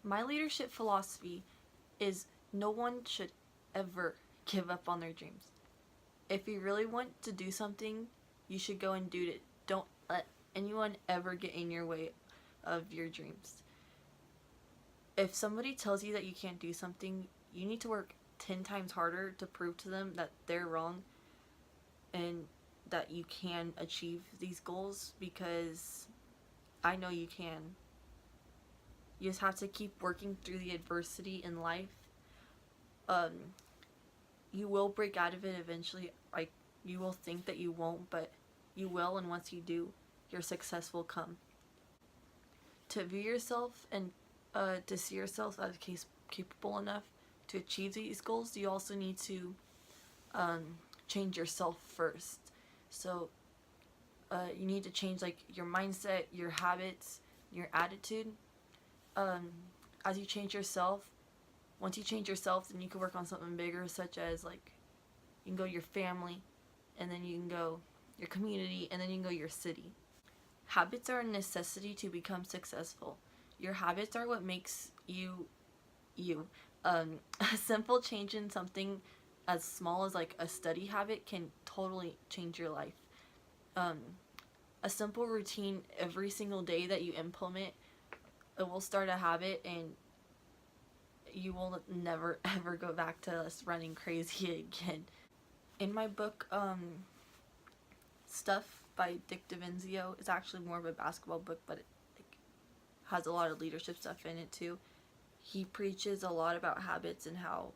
My leadership philosophy is no one should ever give up on their dreams. If you really want to do something, you should go and do it. Don't let anyone ever get in your way of your dreams. If somebody tells you that you can't do something, you need to work 10 times harder to prove to them that they're wrong and that you can achieve these goals, because I know you can. You just have to keep working through the adversity in life. Um, you will break out of it eventually. Like, you will think that you won't, but you will, and once you do, your success will come. To view yourself and to see yourself as capable enough to achieve these goals, you also need to change yourself first. So you need to change like your mindset, your habits, your attitude. As you change yourself, once you change yourself, then you can work on something bigger, such as like you can go your family, and then you can go your community, and then you can go your city. Habits are a necessity to become successful. Your habits are what makes you you. A simple change in something as small as like a study habit can totally change your life. Um, a simple routine every single day that you implement, it will start a habit, and you will never ever go back to us running crazy again. In my book, Stuff by Dick DeVinzio, it's actually more of a basketball book, but it like, has a lot of leadership stuff in it too. He preaches a lot about habits and how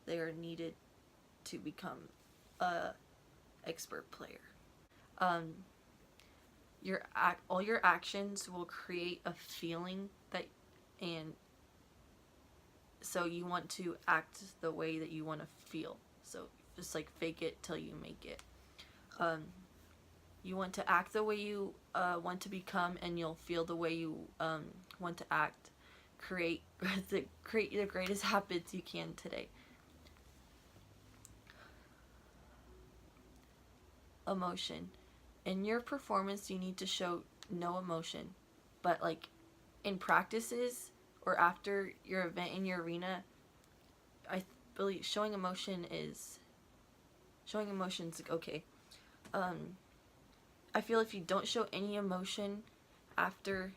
they are needed to become a expert player. Um, all your actions will create a feeling that, and so you want to act the way that you want to feel. So just like fake it till you make it. You want to act the way you want to become, and you'll feel the way you want to act. Create the greatest habits you can today. Emotion. In your performance, you need to show no emotion, but like in practices or after your event in your arena, I believe showing emotions like okay. I feel if you don't show any emotion after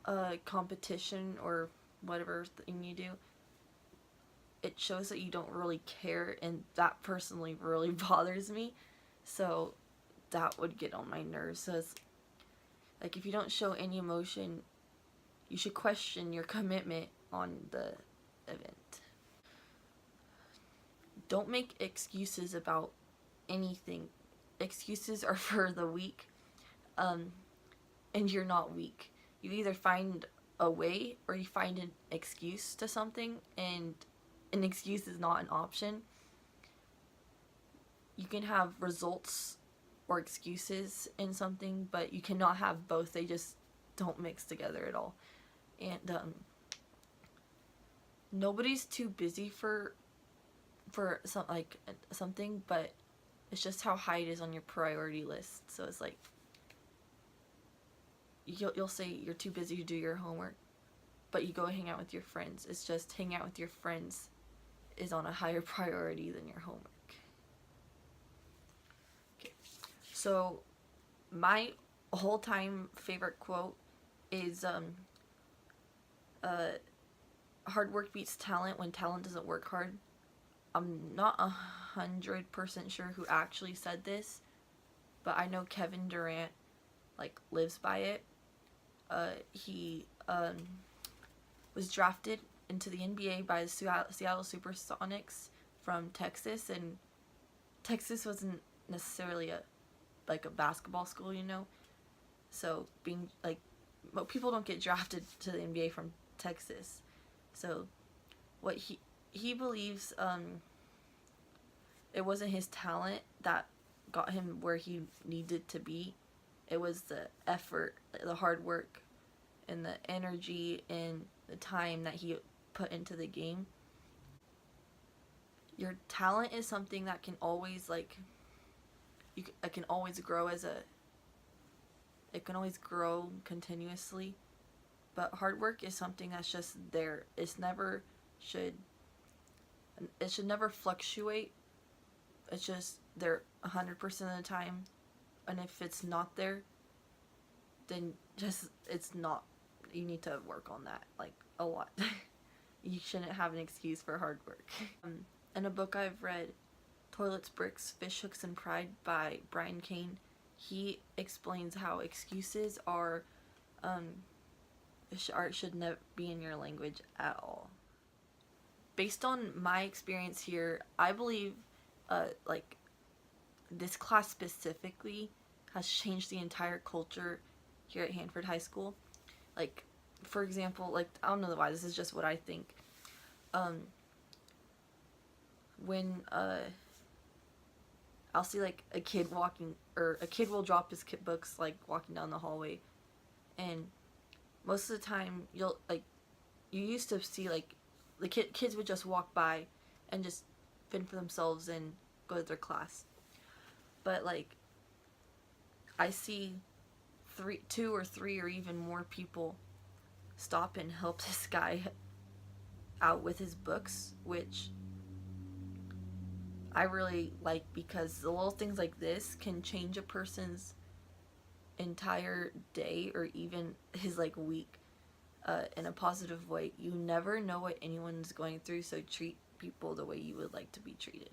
a competition or whatever thing you do, it shows that you don't really care, and that personally really bothers me. So that would get on my nerves. So it's like if you don't show any emotion, you should question your commitment on the event. Don't make excuses about anything. Excuses are for the weak, and you're not weak. You either find a way or you find an excuse to something, and an excuse is not an option. You can have results or excuses in something, but you cannot have both. They just don't mix together at all. And nobody's too busy for something, but it's just how high it is on your priority list. So it's like you'll say you're too busy to do your homework, but you go hang out with your friends. It's just hang out with your friends is on a higher priority than your homework. Okay. So my whole time favorite quote is hard work beats talent when talent doesn't work hard. I'm not 100% sure who actually said this, but I know Kevin Durant like lives by it. He was drafted into the NBA by the Seattle Supersonics from Texas, and Texas wasn't necessarily a basketball school, you know. So being like, people don't get drafted to the NBA from Texas. So what he believes, it wasn't his talent that got him where he needed to be. It was the effort, the hard work, and the energy and the time that he put into the game. Your talent is something that can always it can always grow continuously. But hard work is something that's just there. Should it should never fluctuate. It's just there 100% of the time. And if it's not there, then just it's not. You need to work on that like a lot. You shouldn't have an excuse for hard work. In a book I've read, Toilets, Bricks, Fish Hooks, and Pride by Brian Cain, he explains how excuses should never be in your language at all. Based on my experience here, I believe like this class specifically has changed the entire culture here at Hanford High School. Like, for example, like, I don't know why, this is just what I think. When I'll see like a kid walking, or a kid will drop his books like walking down the hallway, and most of the time you used to see like the kids would just walk by and just fend for themselves and go to their class. But like I see two or three or even more people stop and help this guy out with his books, which I really like, because the little things like this can change a person's entire day or even his like week in a positive way. You never know what anyone's going through, so treat people the way you would like to be treated.